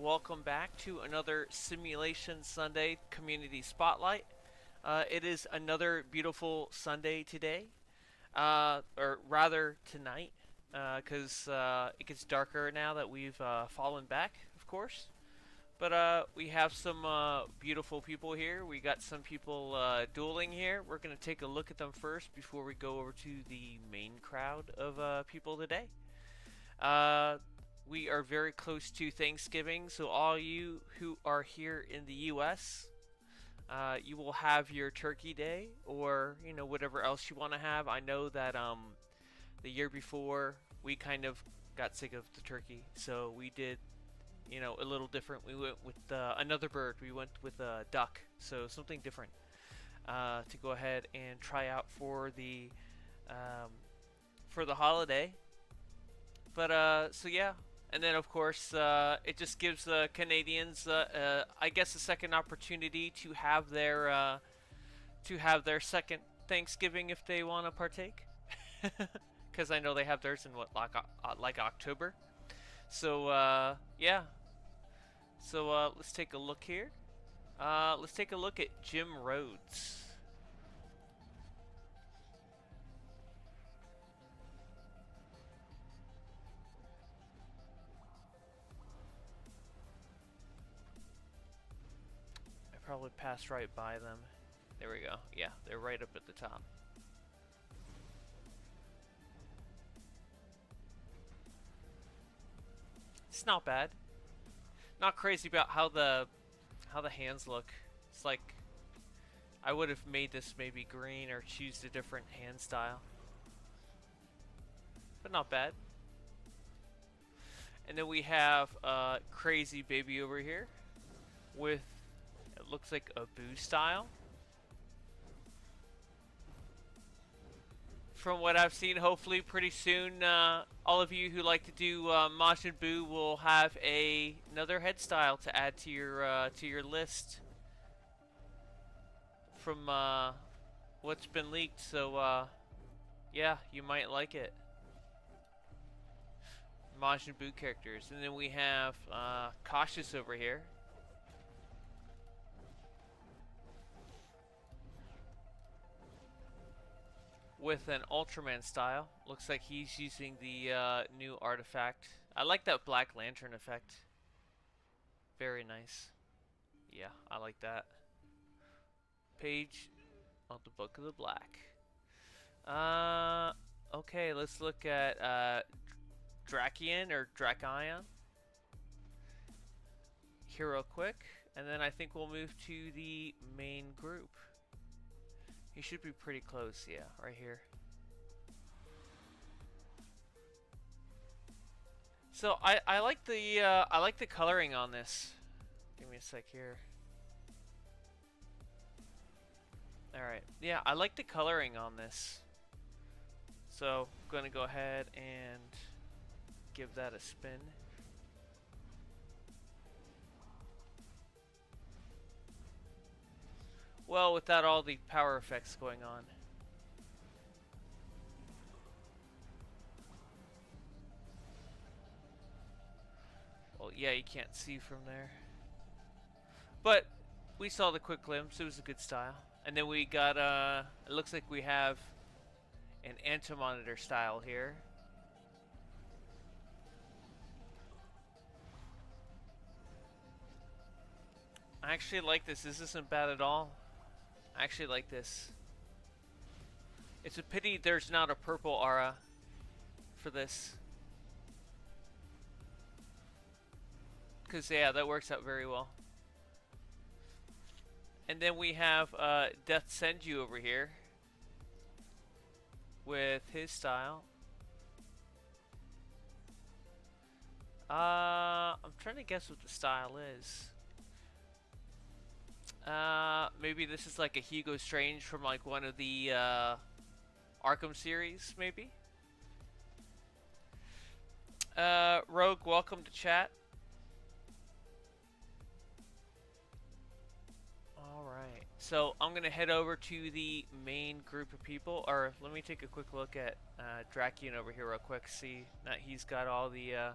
welcome back to another Simulation Sunday Community Spotlight. It is another beautiful Sunday today, or rather tonight, because it gets darker now that we've fallen back, of course. But we have some beautiful people here. We got some people dueling here. We're going to take a look at them first before we go over to the main crowd of people today. We are very close to Thanksgiving, so all you who are here in the U.S., you will have your turkey day, or whatever else you want to have. I know that the year before we kind of got sick of the turkey, so we did a little different. We went with another bird. We went with a duck, so something different to go ahead and try out for the holiday. But so yeah. And then, of course, it just gives Canadians, I guess, a second opportunity to have their second Thanksgiving if they want to partake. Because I know they have theirs in like October. So yeah. So let's take a look here. Let's take a look at Jim Rhodes. Probably passed right by them. There we go. Yeah, they're right up at the top. It's not bad. Not crazy about how the hands look. It's like I would have made this maybe green or choose a different hand style. But not bad. And then we have Crazy Baby over here with, it looks like a boo style. From what I've seen, hopefully pretty soon, all of you who like to do Majin Buu will have another head style to add to your list from what's been leaked. So yeah, you might like it. Majin Buu characters, and then we have Cautious over here. With an Ultraman style. Looks like he's using the new artifact. I like that Black Lantern effect. Very nice. Yeah, I like that. Page on the Book of the Black. Okay, let's look at Drakion or Drakion here real quick. And then I think we'll move to the main group. He should be pretty close, yeah, right here. So I like the coloring on this. Give me a sec here. All right, yeah, I like the coloring on this. So I'm gonna go ahead and give that a spin. Well, without all the power effects going on. Well, yeah, you can't see from there. But we saw the quick glimpse. It was a good style. And then we got, it looks like we have an anti-monitor style here. I actually like this. This isn't bad at all. I actually like this. It's a pity there's not a purple aura for this. Because, yeah, that works out very well. And then we have Death Senju over here with his style. I'm trying to guess what the style is. Maybe this is like a Hugo Strange from like one of the Arkham series, maybe? Rogue, welcome to chat. Alright, so I'm gonna head over to the main group of people, or let me take a quick look at Drakion over here real quick, see that he's got all the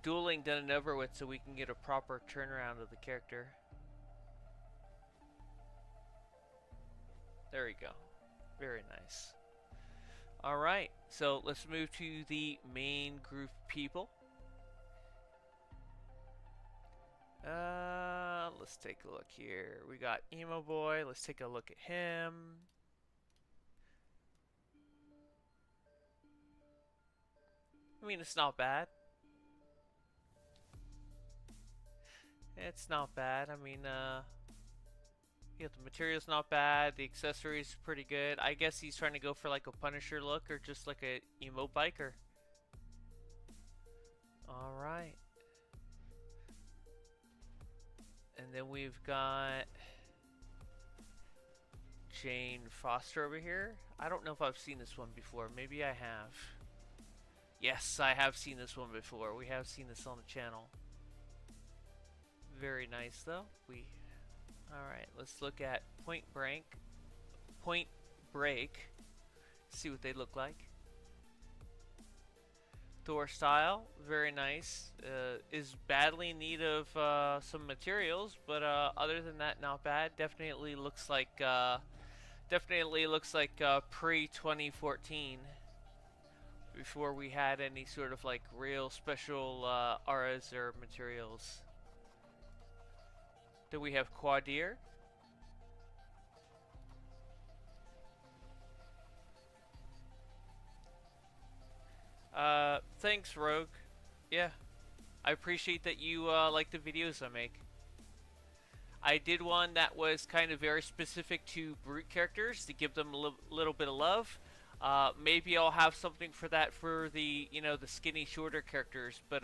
dueling done and over with so we can get a proper turnaround of the character. There we go. Very nice. Alright, so let's move to the main group people. Let's take a look here. We got Emo Boy. Let's take a look at him. I mean, it's not bad. It's not bad. I mean, yeah, the material's not bad. The accessories pretty good. I guess he's trying to go for like a Punisher look or just like a emo biker. Alright. And then we've got Jane Foster over here. I don't know if I've seen this one before. Maybe I have. Yes, I have seen this one before. We have seen this on the channel. Very nice though. Alright, let's look at Point Break. See what they look like. Thor style, very nice. Is badly in need of some materials, but other than that, not bad. Definitely looks like pre-2014, before we had any sort of like real special auras or materials. Then we have Quadir. Thanks, Rogue. Yeah, I appreciate that you like the videos I make. I did one that was kind of very specific to brute characters to give them a little bit of love. Maybe I'll have something for that for the, the skinny, shorter characters, but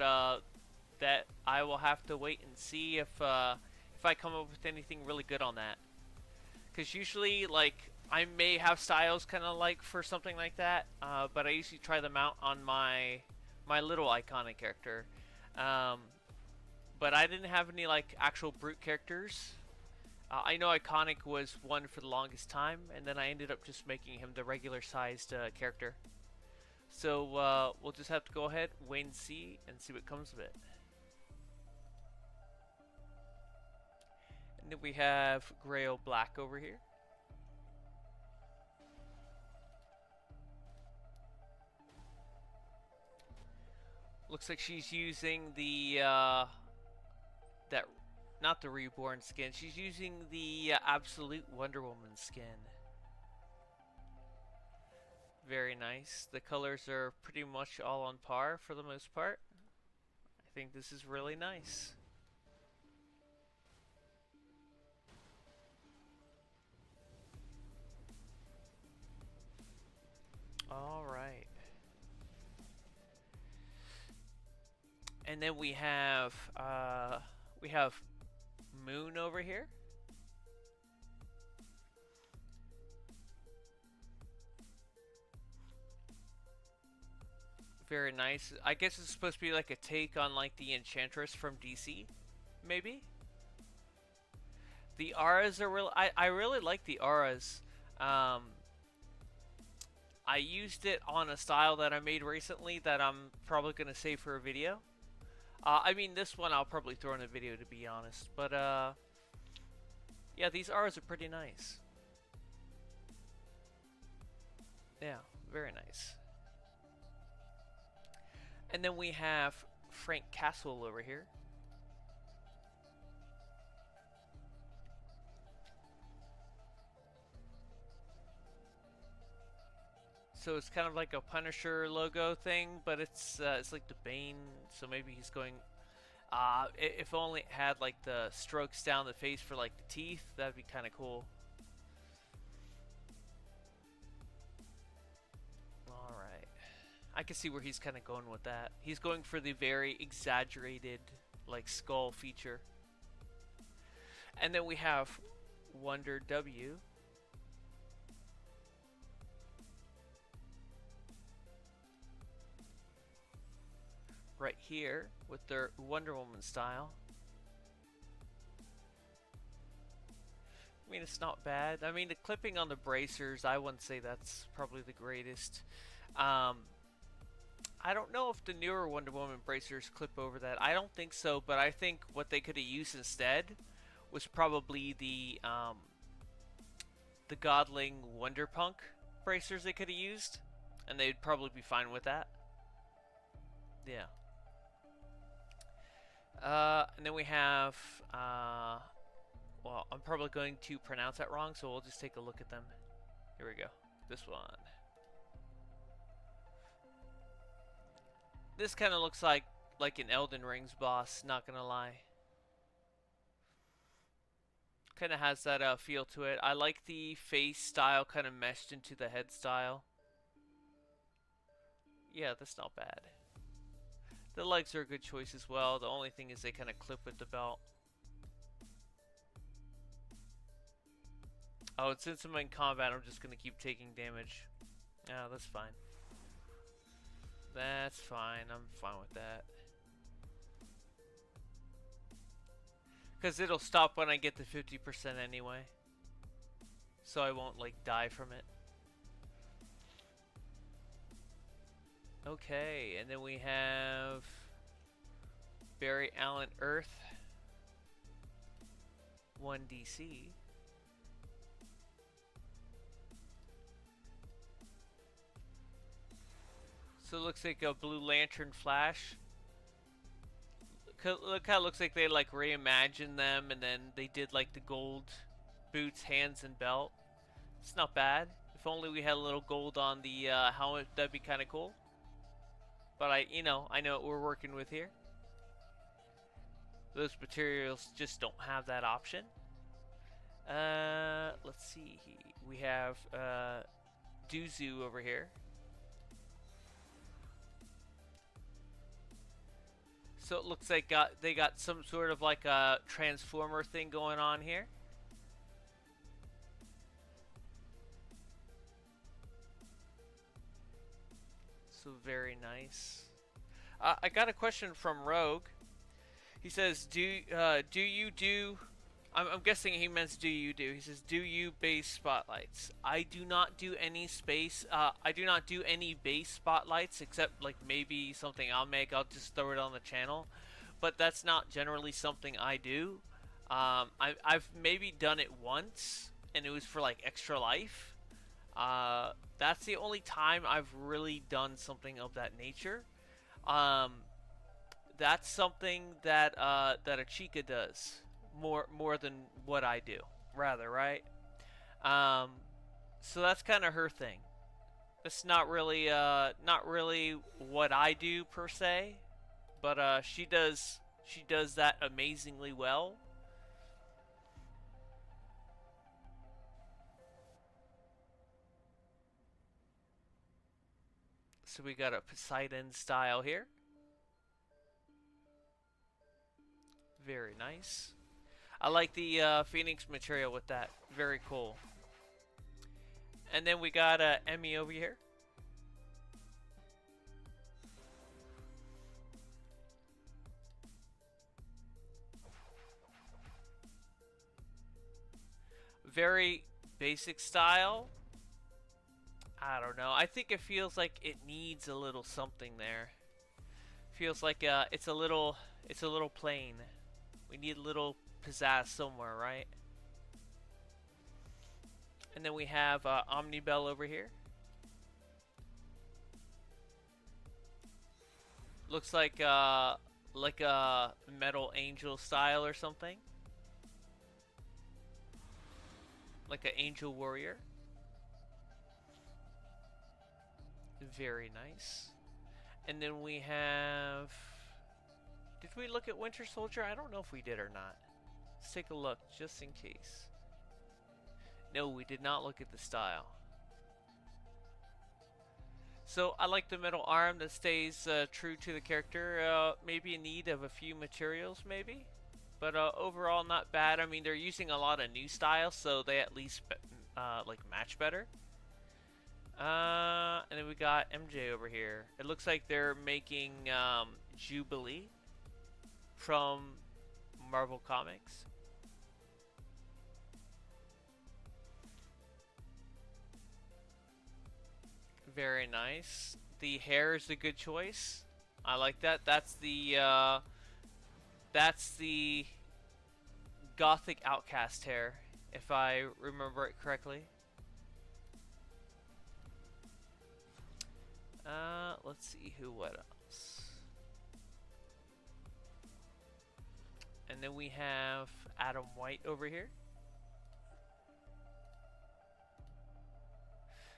that I will have to wait and see if I come up with anything really good on that. Because usually, like, I may have styles kind of like for something like that, but I usually try them out on my little iconic character. But I didn't have any like actual brute characters. I know iconic was one for the longest time, and then I ended up just making him the regular sized character. So we'll just have to go ahead, wait and see what comes of it. And then we have Grail Black over here. Looks like she's using the not the Reborn skin. She's using the Absolute Wonder Woman skin. Very nice. The colors are pretty much all on par for the most part. I think this is really nice. All right. And then we have Moon over here. Very nice. I guess it's supposed to be like a take on like the Enchantress from DC, maybe. The auras are real. I really like the auras. I used it on a style that I made recently that I'm probably gonna save for a video. I mean, this one I'll probably throw in a video, to be honest. But, yeah, these auras are pretty nice. Yeah, very nice. And then we have Frank Castle over here. So it's kind of like a Punisher logo thing, but it's like the Bane, so maybe he's going... if only it had like the strokes down the face for like the teeth, that'd be kind of cool. Alright. I can see where he's kind of going with that. He's going for the very exaggerated like skull feature. And then we have Wonder W. Right here with their Wonder Woman style. I mean, it's not bad. I mean, the clipping on the bracers, I wouldn't say that's probably the greatest. I don't know if the newer Wonder Woman bracers clip over that. I don't think so, but I think what they could have used instead was probably the Godling Wonderpunk bracers they could have used, and they'd probably be fine with that. Yeah. And then we have, well, I'm probably going to pronounce that wrong, so we'll just take a look at them. Here we go. This one. This kind of looks like an Elden Ring's boss, not gonna lie. Kind of has that feel to it. I like the face style kind of meshed into the head style. Yeah, that's not bad. The legs are a good choice as well. The only thing is they kind of clip with the belt. Oh, and since I'm in combat, I'm just going to keep taking damage. Oh, that's fine. That's fine. I'm fine with that. Because it'll stop when I get to 50% anyway. So I won't, like, die from it. Okay, and then we have Barry Allen Earth 1 DC. So it looks like a Blue Lantern Flash. Look how it looks like they like reimagined them, and then they did like the gold boots, hands, and belt. It's not bad. If only we had a little gold on the helmet, that'd be kind of cool. But I know what we're working with here. Those materials just don't have that option. Let's see. We have Duzu over here. So it looks like they got some sort of like a transformer thing going on here. So very nice. I got a question from Rogue. He says, do you do? I'm guessing he meant do you do. He says, do you base spotlights? I do not do any I do not do any base spotlights except like maybe something I'll make. I'll just throw it on the channel, but that's not generally something I do. I've maybe done it once, and it was for like Extra Life. That's the only time I've really done something of that nature. That's something that that a Chica does more than what I do, rather, right? So that's kind of her thing. It's not really what I do per se, but she does that amazingly well. So we got a Poseidon style here. Very nice. I like the Phoenix material with that. Very cool. And then we got Emmy over here. Very basic style. I don't know. I think it feels like it needs a little something there. Feels like it's a little plain. We need a little pizzazz somewhere, right? And then we have Omnibell over here. Looks like a Metal Angel style or something. Like an Angel Warrior. Very nice. And then we have... Did we look at Winter Soldier? I don't know if we did or not. Let's take a look, just in case. No, we did not look at the style. So, I like the metal arm that stays true to the character. Maybe in need of a few materials, maybe? But overall, not bad. I mean, they're using a lot of new styles, so they at least like match better. And then we got MJ over here. It looks like they're making Jubilee from Marvel Comics. Very nice. The hair is a good choice. I like that. That's the Gothic Outcast hair, if I remember it correctly. Let's see what else. And then we have Adam White over here.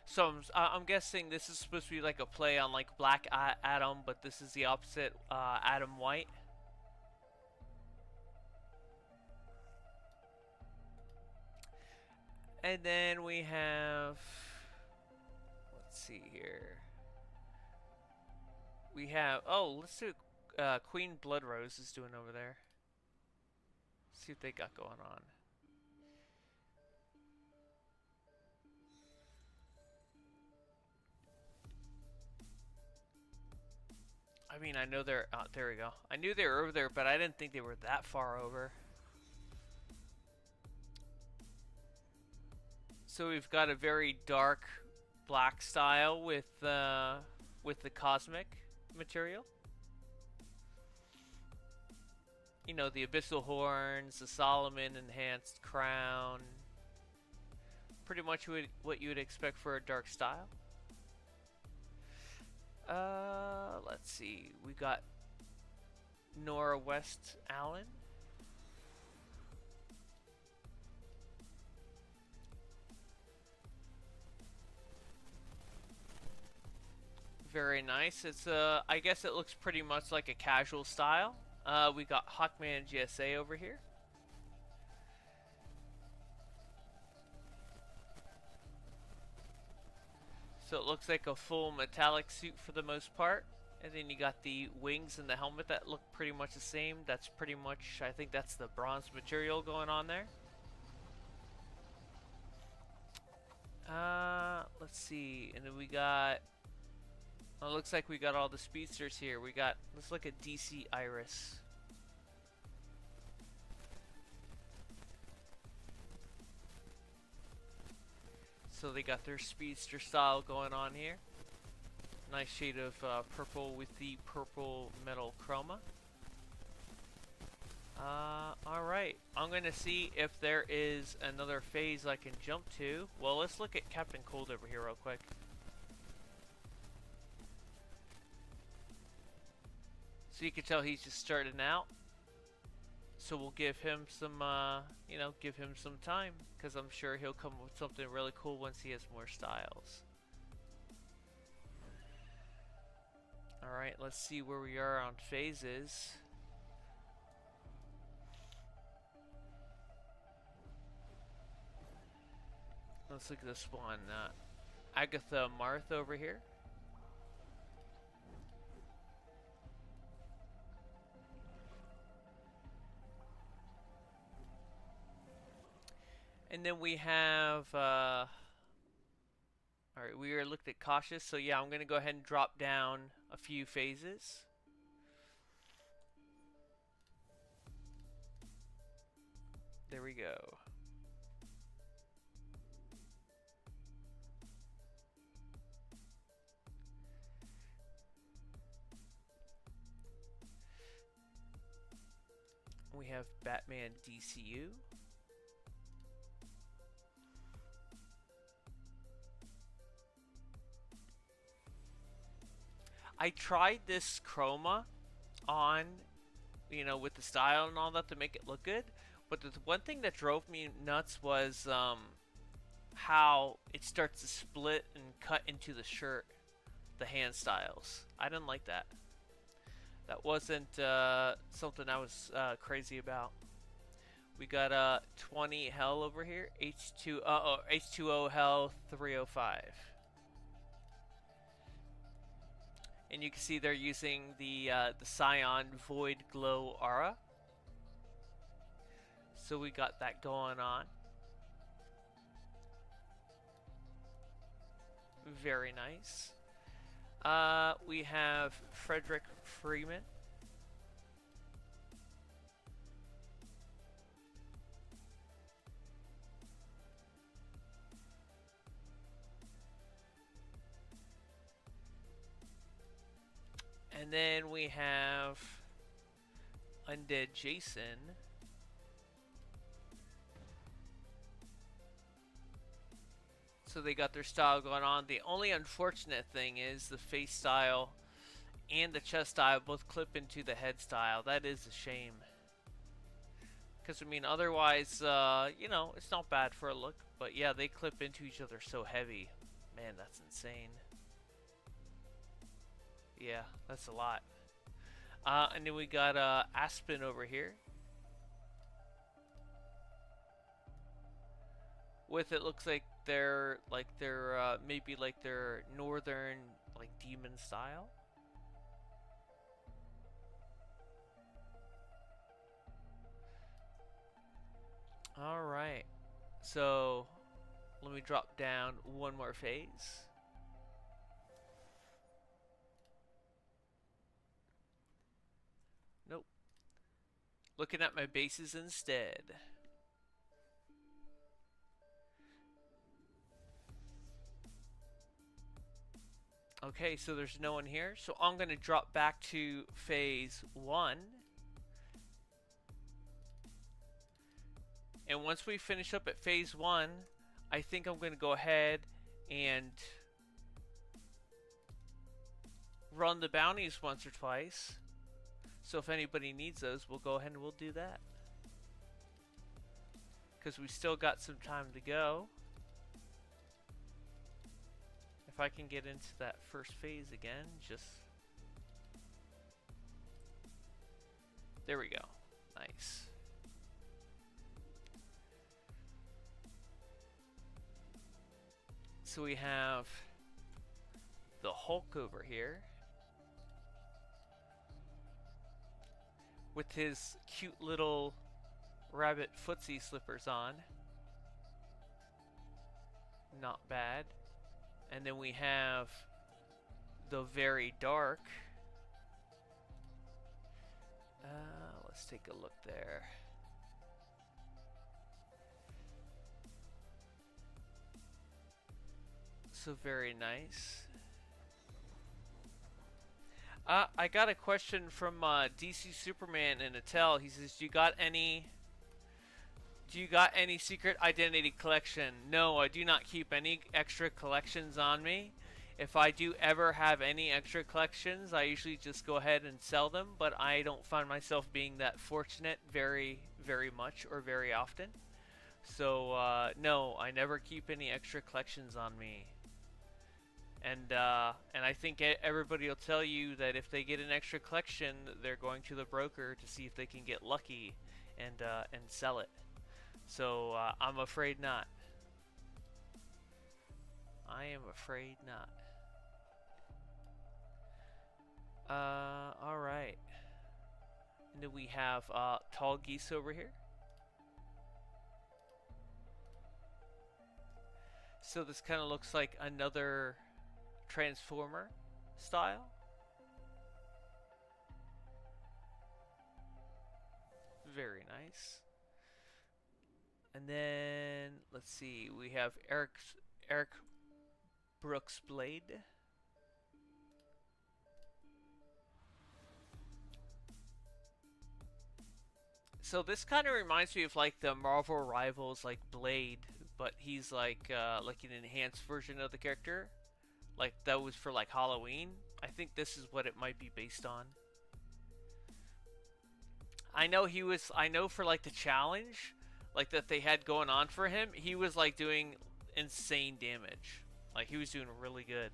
So I'm guessing this is supposed to be like a play on like Black Adam, but this is the opposite, Adam White. And then we have, let's see here. We have, oh, let's do Queen Bloodrose is doing over there. See what they got going on. I mean, I know they're, there we go. I knew they were over there, but I didn't think they were that far over. So we've got a very dark black style with the cosmic material. You know, the abyssal horns, the Solomon enhanced crown. Pretty much what you would expect for a dark style. Let's see. We got Nora West Allen. Very nice. It's I guess it looks pretty much like a casual style. We got Hawkman GSA over here. So it looks like a full metallic suit for the most part. And then you got the wings and the helmet that look pretty much the same. That's pretty much, I think that's the bronze material going on there. Let's see. And then we got, well, it looks like we got all the speedsters here. We got, let's look at DC Iris. So they got their speedster style going on here. Nice shade of purple with the purple metal chroma. Alright, I'm gonna see if there is another phase I can jump to. Well, let's look at Captain Cold over here real quick. So you can tell he's just starting out. So we'll give him some, you know, give him some time, because I'm sure he'll come up with something really cool once he has more styles. Alright, let's see where we are on phases. Let's look at this one. Agatha Marth over here. And then we have, alright, we looked at cautious, so yeah, I'm going to go ahead and drop down a few phases. There we go. We have Batman DCU. I tried this chroma on, you know, with the style and all that to make it look good, but the one thing that drove me nuts was how it starts to split and cut into the shirt, the hand styles. I didn't like that. That wasn't something I was crazy about. We got 20 Hell over here, H2O Hell 305. And you can see they're using the Scion Void Glow Aura. So we got that going on. Very nice. We have Frederick Freeman. And then we have Undead Jason. So they got their style going on. The only unfortunate thing is the face style and the chest style both clip into the head style. That is a shame. Because, I mean, otherwise, you know, it's not bad for a look. But yeah, they clip into each other so heavy. Man, that's insane. Yeah, that's a lot. And then we got Aspen over here. With it looks like they're maybe like their northern like demon style. All right, so let me drop down one more phase. Nope. Looking at my bases instead. Okay, so there's no one here. So I'm going to drop back to phase 1. And once we finish up at phase 1, I think I'm going to go ahead and run the bounties once or twice. So if anybody needs those, we'll go ahead and we'll do that. Because we still got some time to go. If I can get into that first phase again, just... There we go. Nice. So we have the Hulk over here with his cute little rabbit footsie slippers on. Not bad. And then we have the Very Dark. Let's take a look there. So very nice. I got a question from DC Superman in Attell. He says, "Do you got any secret identity collection?" No, I do not keep any extra collections on me. If I do ever have any extra collections, I usually just go ahead and sell them, but I don't find myself being that fortunate very, very much or very often. So, no, I never keep any extra collections on me. And I think everybody will tell you that if they get an extra collection, they're going to the broker to see if they can get lucky and sell it. So I'm afraid not. I am afraid not. All right. And then we have Tall Geese over here. So this kind of looks like another Transformer style. Very nice. And then let's see, we have Eric Brooks Blade. So this kind of reminds me of like the Marvel Rivals like Blade, but he's like an enhanced version of the character. Like that was for like Halloween. I think this is what it might be based on. I know for like the challenge like that they had going on for him, he was like doing insane damage. Like he was doing really good.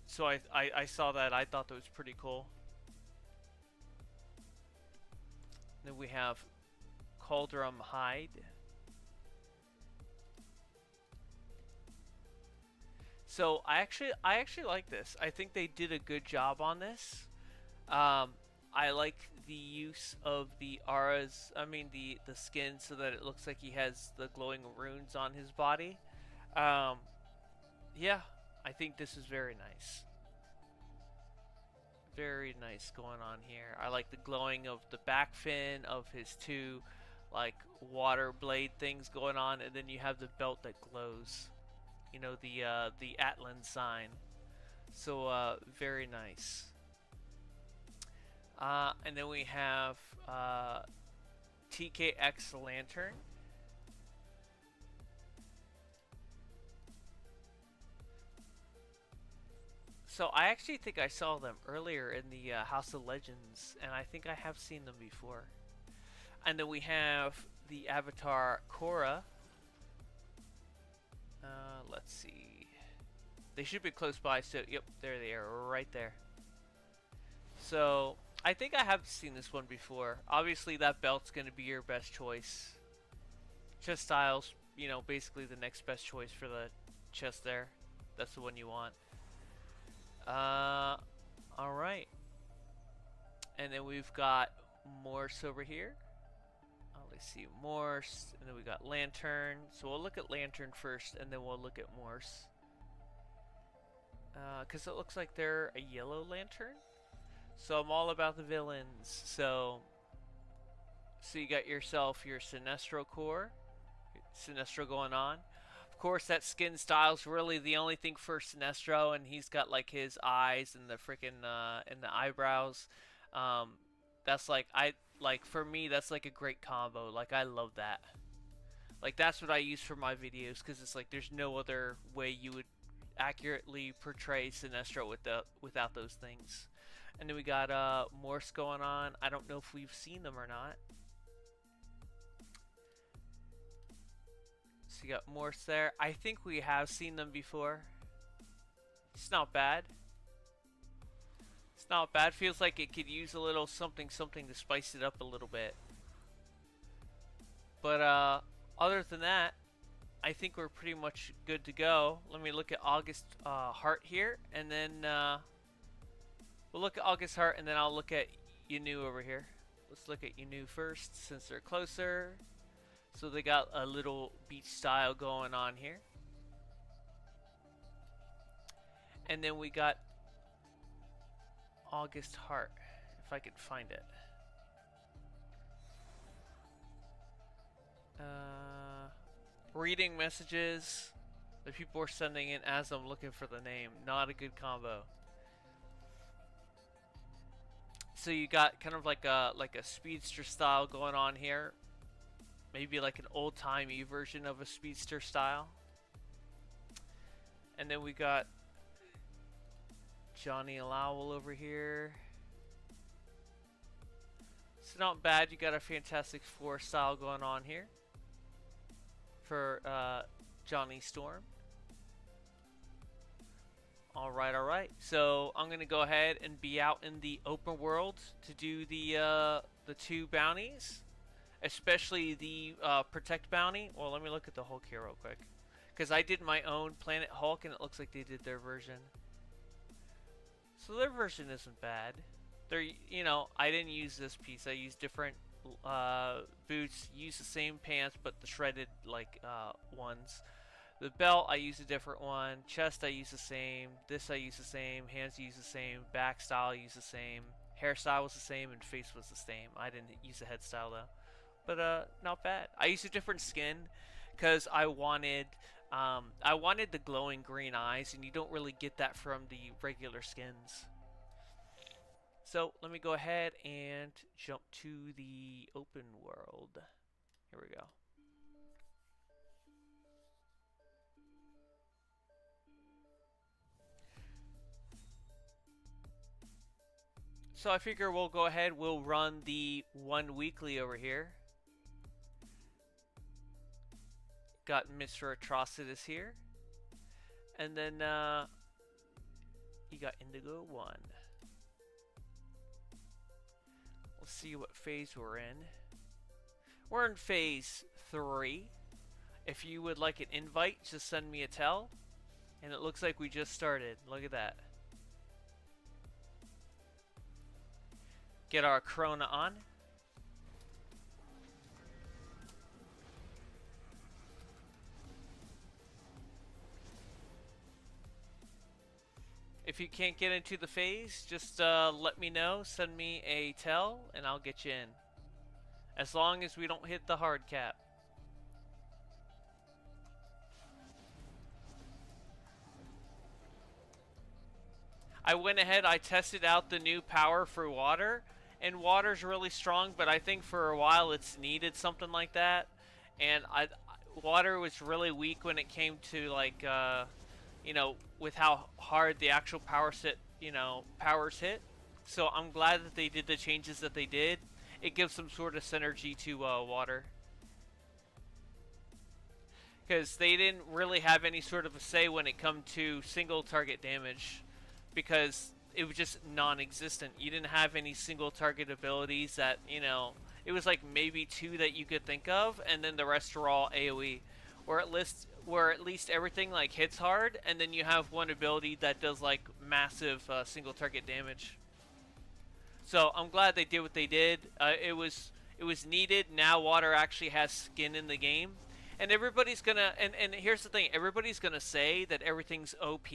So I saw that. I thought that was pretty cool. Then we have Cauldron Hide. So I actually like this. I think they did a good job on this. I like the use of the auras, the skin, so that it looks like he has the glowing runes on his body. Yeah, I think this is very nice. Very nice going on here. I like the glowing of the back fin of his two like water blade things going on, and then you have the belt that glows. You know, the Atlan sign. So very nice. And then we have TKX Lantern. So I actually think I saw them earlier in the House of Legends, and I think I have seen them before. And then we have the Avatar Korra. Let's see. They should be close by, so yep, there they are, right there. So I think I have seen this one before. Obviously, that belt's going to be your best choice. Chest styles, you know, basically the next best choice for the chest there. That's the one you want. Alright. And then we've got Morse over here. Let's see, Morse, and then we got Lantern. So we'll look at Lantern first, and then we'll look at Morse. Because it looks like they're a yellow Lantern. So I'm all about the villains. So you got yourself your Sinestro core. Sinestro going on. Of course, that skin style's really the only thing for Sinestro, and he's got like his eyes and the freaking and the eyebrows. That's like for me, that's like a great combo. Like I love that. Like that's what I use for my videos because it's like there's no other way you would accurately portray Sinestro without those things. And then we got Morse going on. I don't know if we've seen them or not. So you got Morse there. I think we have seen them before. It's not bad. It's not bad. Feels like it could use a little something to spice it up a little bit. But other than that, I think we're pretty much good to go. Let me look at August Heart here, and then we'll look at August Heart, and then I'll look at Yanu over here. Let's look at Yanu first, since they're closer. So they got a little beach style going on here. And then we got August Heart, if I could find it. Reading messages that people are sending in as I'm looking for the name. Not a good combo. So you got kind of like a speedster style going on here. Maybe like an old-timey version of a speedster style. And then we got Johnny Lowell over here. It's not bad. You got a Fantastic Four style going on here for Johnny Storm. Alright. So I'm gonna go ahead and be out in the open world to do the 2 bounties. Especially the Protect bounty. Well, let me look at the Hulk here real quick. Because I did my own Planet Hulk, and it looks like they did their version. So their version isn't bad. They're, you know, I didn't use this piece. I used different boots. Used the same pants, but the shredded, like, ones. The belt, I used a different one. Chest, I used the same. This, I used the same. Hands, I used the same. Back style, I used the same. Hairstyle was the same, and face was the same. I didn't use a head style, though. But not bad. I used a different skin because I wanted the glowing green eyes, and you don't really get that from the regular skins. So let me go ahead and jump to the open world. Here we go. So I figure we'll go ahead, we'll run the 1 weekly over here. Got Mr. Atrocitus here. And then you got Indigo 1. Let's see what phase we're in. We're in phase 3. If you would like an invite, just send me a tell. And it looks like we just started. Look at that. Get our Corona on. If you can't get into the phase, just let me know, send me a tell, and I'll get you in. As long as we don't hit the hard cap. I went ahead, I tested out the new power for water, and water's really strong, but I think for a while it's needed something like that. And water was really weak when it came to like, with how hard the actual powers hit. So I'm glad that they did the changes that they did. It gives some sort of synergy to water. Because they didn't really have any sort of a say when it come to single target damage, because it was just non-existent. You didn't have any single target abilities that, it was like maybe two that you could think of, and then the rest are all AoE, where at least everything like hits hard, and then you have one ability that does like massive single target damage. So I'm glad they did what they did. It was needed. Now water actually has skin in the game, and everybody's gonna and here's the thing: everybody's gonna say that everything's OP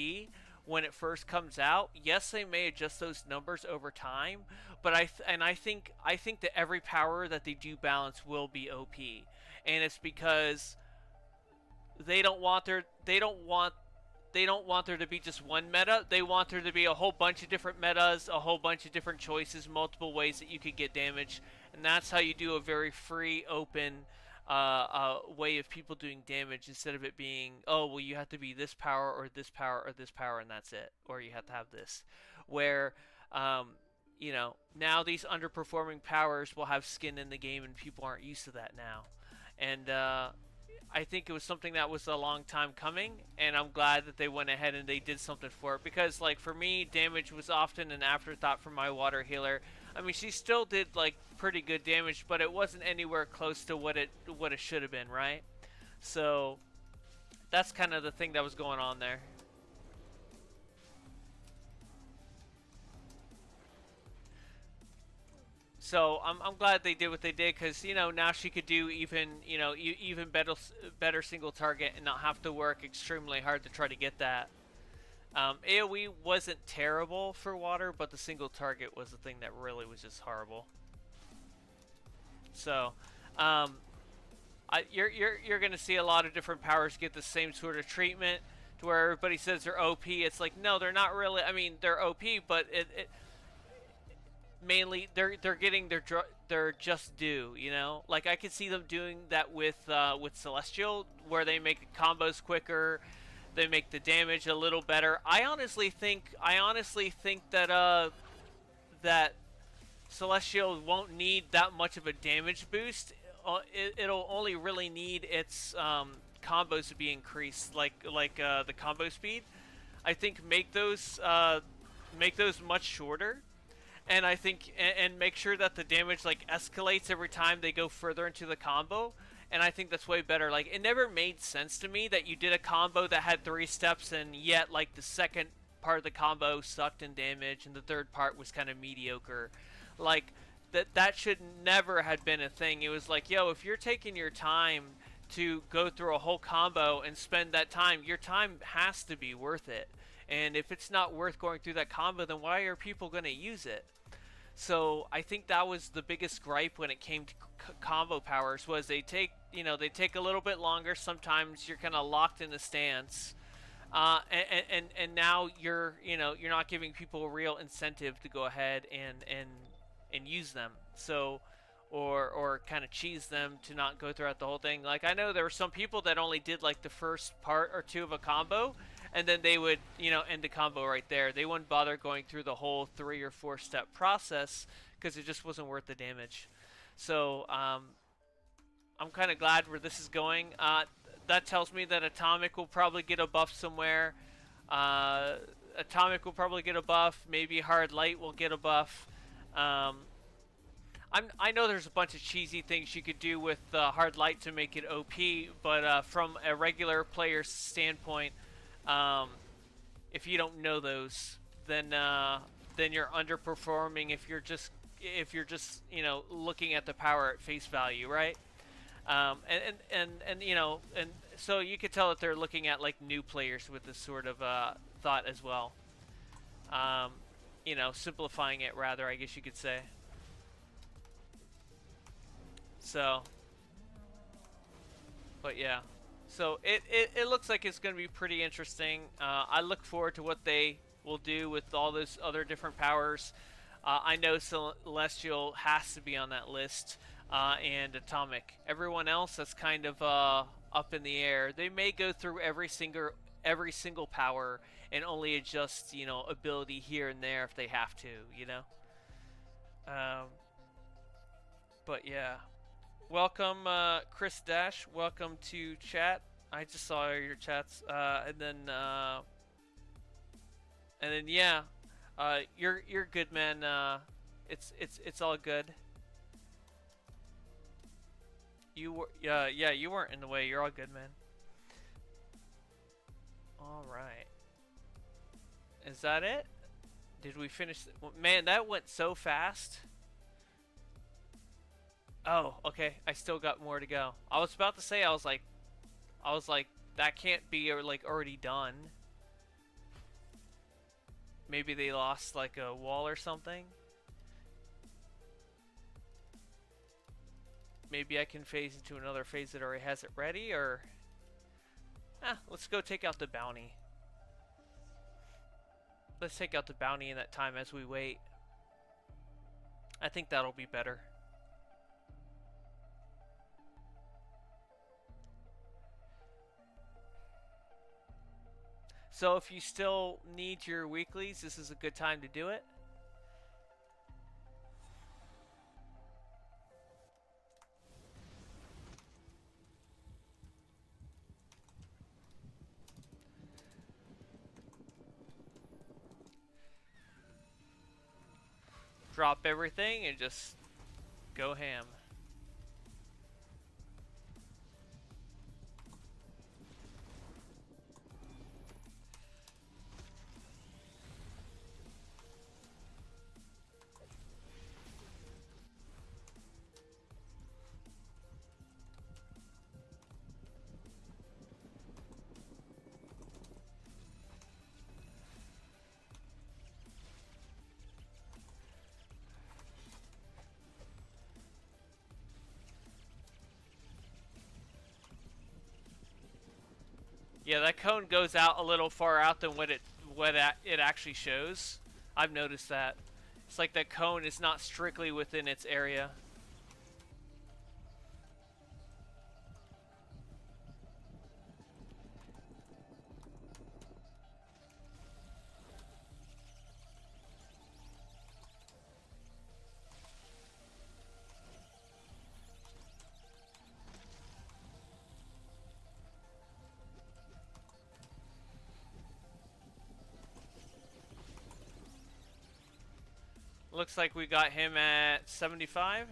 when it first comes out. Yes, they may adjust those numbers over time, but I think that every power that they do balance will be OP, and it's because they don't want there to be just one meta. They want there to be a whole bunch of different metas, a whole bunch of different choices, multiple ways that you could get damage, and that's how you do a very free, open way of people doing damage, instead of it being, oh, well, you have to be this power or this power or this power and that's it, or you have to have this. Where, now these underperforming powers will have skin in the game, and people aren't used to that now. And I think it was something that was a long time coming, and I'm glad that they went ahead and they did something for it, because like for me, damage was often an afterthought for my water healer. I mean, she still did like pretty good damage, but it wasn't anywhere close to what it should have been, right? So that's kind of the thing that was going on there. So I'm glad they did what they did, because now she could do even better single target and not have to work extremely hard to try to get that. AoE wasn't terrible for water, but the single target was the thing that really was just horrible. So you're gonna see a lot of different powers get the same sort of treatment, to where everybody says they're OP. It's like, no, they're not really. I mean, they're OP, but it mainly they're getting their just due. Like I could see them doing that with Celestial, where they make combos quicker, they make the damage a little better. I honestly think that that Celestial won't need that much of a damage boost. It'll only really need its combos to be increased, like the combo speed. I think make those much shorter, and I think and make sure that the damage like escalates every time they go further into the combo. And I think that's way better. Like, it never made sense to me that you did a combo that had 3 steps, and yet like the second part of the combo sucked in damage and the third part was kind of mediocre. Like that should never have been a thing. It was like, yo, if you're taking your time to go through a whole combo and spend that time, your time has to be worth it. And if it's not worth going through that combo, then why are people going to use it? So I think that was the biggest gripe when it came to combo powers, was they take a little bit longer. Sometimes you're kind of locked in a stance, and now you're not giving people a real incentive to go ahead and use them. So or kind of cheese them to not go throughout the whole thing. Like, I know there were some people that only did like the first part or two of a combo, and then they would, end the combo right there. They wouldn't bother going through the whole 3 or 4 step process, because it just wasn't worth the damage. So I'm kind of glad where this is going. That tells me that Atomic will probably get a buff somewhere. Atomic will probably get a buff. Maybe Hard Light will get a buff. I know there's a bunch of cheesy things you could do with Hard Light to make it OP, but from a regular player's standpoint, if you don't know those, then you're underperforming. If you're just looking at the power at face value, right? And so you could tell that they're looking at like new players with this sort of thought as well. Simplifying it rather, I guess you could say. So, but yeah, so it looks like it's going to be pretty interesting. I look forward to what they will do with all those other different powers. I know Celestial has to be on that list, and Atomic. Everyone else that's kind of up in the air. They may go through every single power and only adjust, ability here and there if they have to. Um, but yeah, welcome, Chris Dash. Welcome to chat. I just saw your chats, and then yeah, you're good, man. It's all good. You were yeah, you weren't in the way. You're all good, man. All right. Is that it? Did we finish? Man, that went so fast. Oh, okay. I still got more to go. I was about to say, I was like, that can't be like already done. Maybe they lost like a wall or something. Maybe I can phase into another phase that already has it ready, or... let's go take out the bounty. Let's take out the bounty in that time as we wait. I think that'll be better. So if you still need your weeklies, this is a good time to do it. Drop everything and just go ham. Yeah, that cone goes out a little far out than what it actually shows. I've noticed that. It's like that cone is not strictly within its area. Looks like we got him at 75.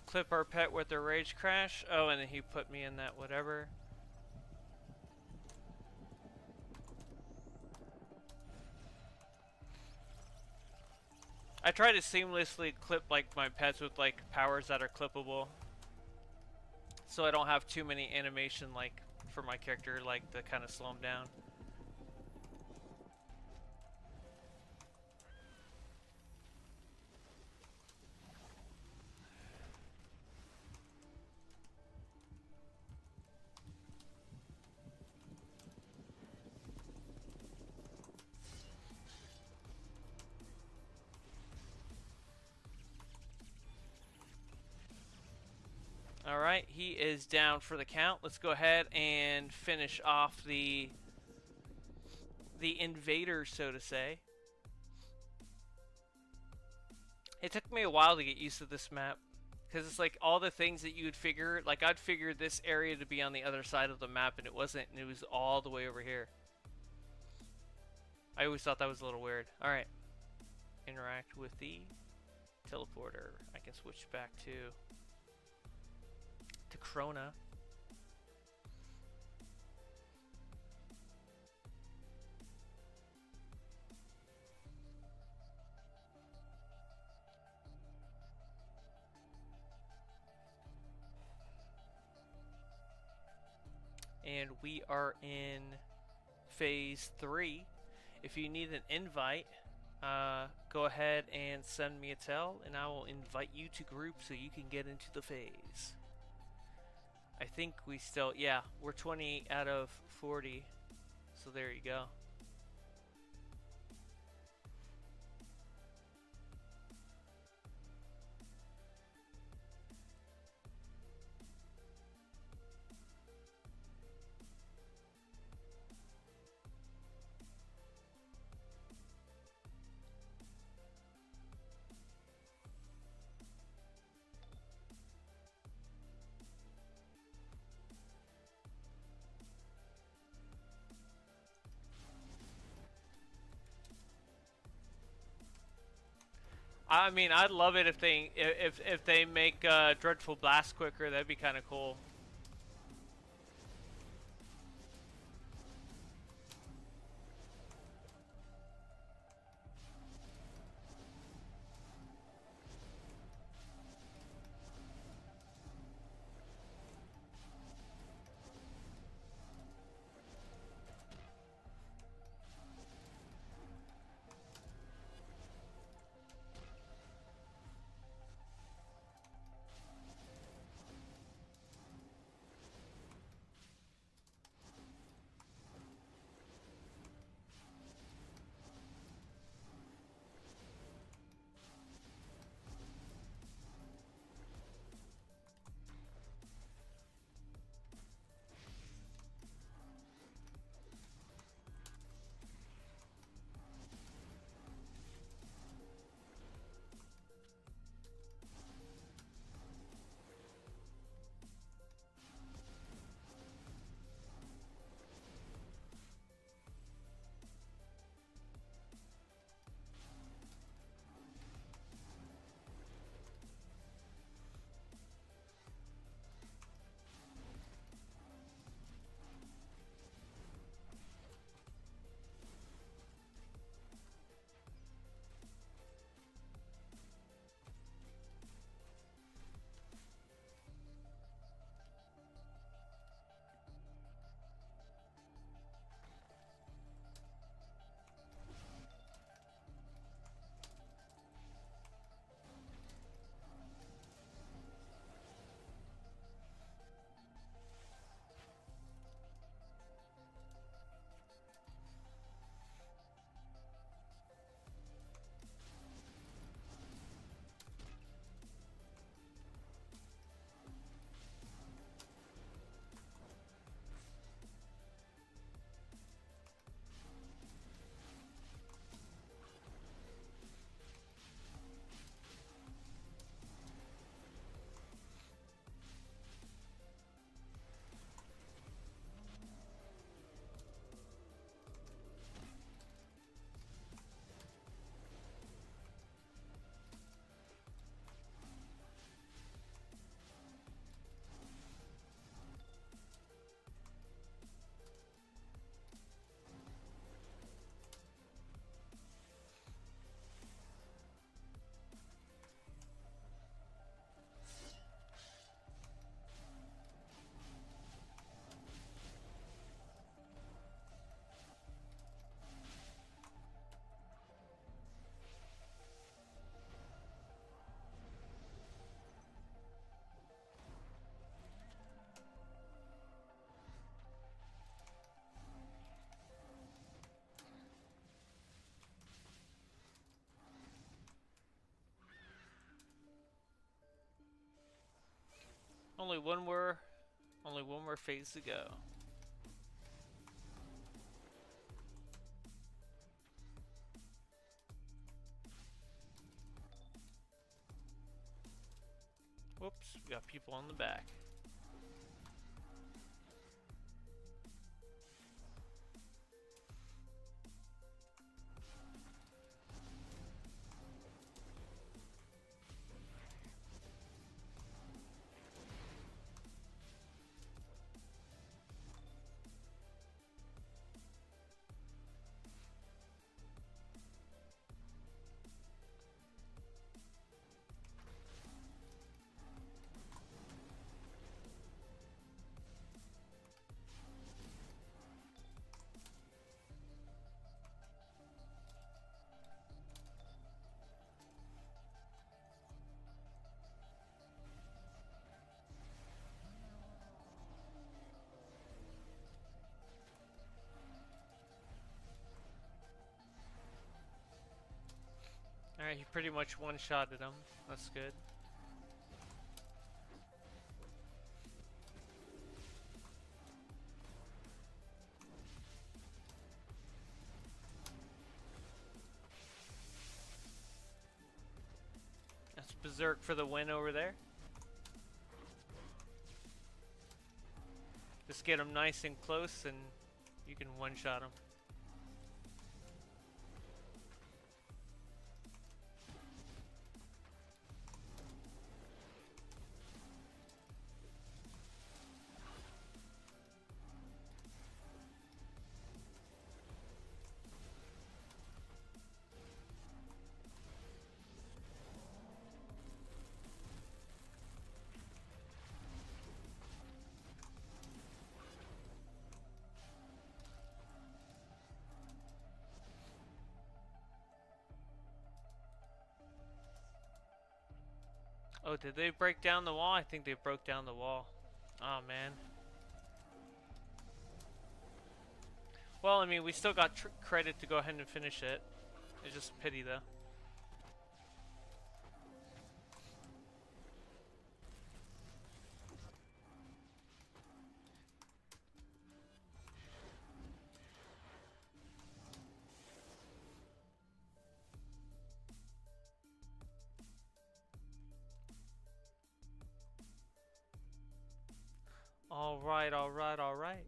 Clip our pet with a rage crash. Oh, and then he put me in that whatever. I try to seamlessly clip like my pets with like powers that are clippable, so I don't have too many animation like for my character, like to kind of slow him down. Alright, he is down for the count. Let's go ahead and finish off the invader, so to say. It took me a while to get used to this map, because it's like all the things that you would figure, like I'd figure this area to be on the other side of the map, and it wasn't, and it was all the way over here. I always thought that was a little weird. Alright. Interact with the teleporter. I can switch back to Krona. And we are in phase 3. If you need an invite, go ahead and send me a tell, and I will invite you to group so you can get into the phase. I think we still, yeah, we're 20 out of 40, so there you go. I mean, I'd love it if they make Dreadful Blast quicker. That'd be kind of cool. Only one more phase to go. Whoops, we got people on the back. Alright, he pretty much one-shotted him. That's good. That's Berserk for the win over there. Just get him nice and close and you can one-shot him. Oh, did they break down the wall? I think they broke down the wall. Oh, man. Well, I mean, we still got credit to go ahead and finish it. It's just a pity, though. Alright.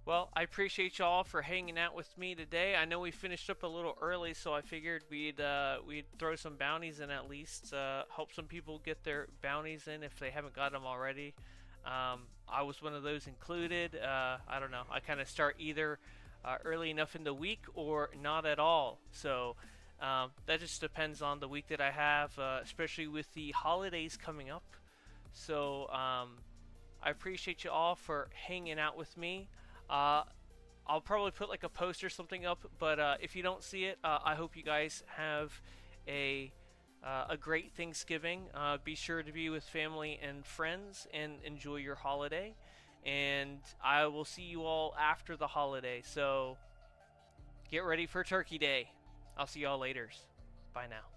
Well, I appreciate y'all for hanging out with me today. I know we finished up a little early, so I figured we'd throw some bounties in at least. Help some people get their bounties in if they haven't got them already. I was one of those included. I don't know. I kind of start either early enough in the week or not at all. So that just depends on the week that I have, especially with the holidays coming up. So I appreciate you all for hanging out with me. I'll probably put like a post or something up, but if you don't see it, I hope you guys have a great Thanksgiving. Be sure to be with family and friends and enjoy your holiday. And I will see you all after the holiday. So get ready for Turkey Day. I'll see y'all later. Bye now.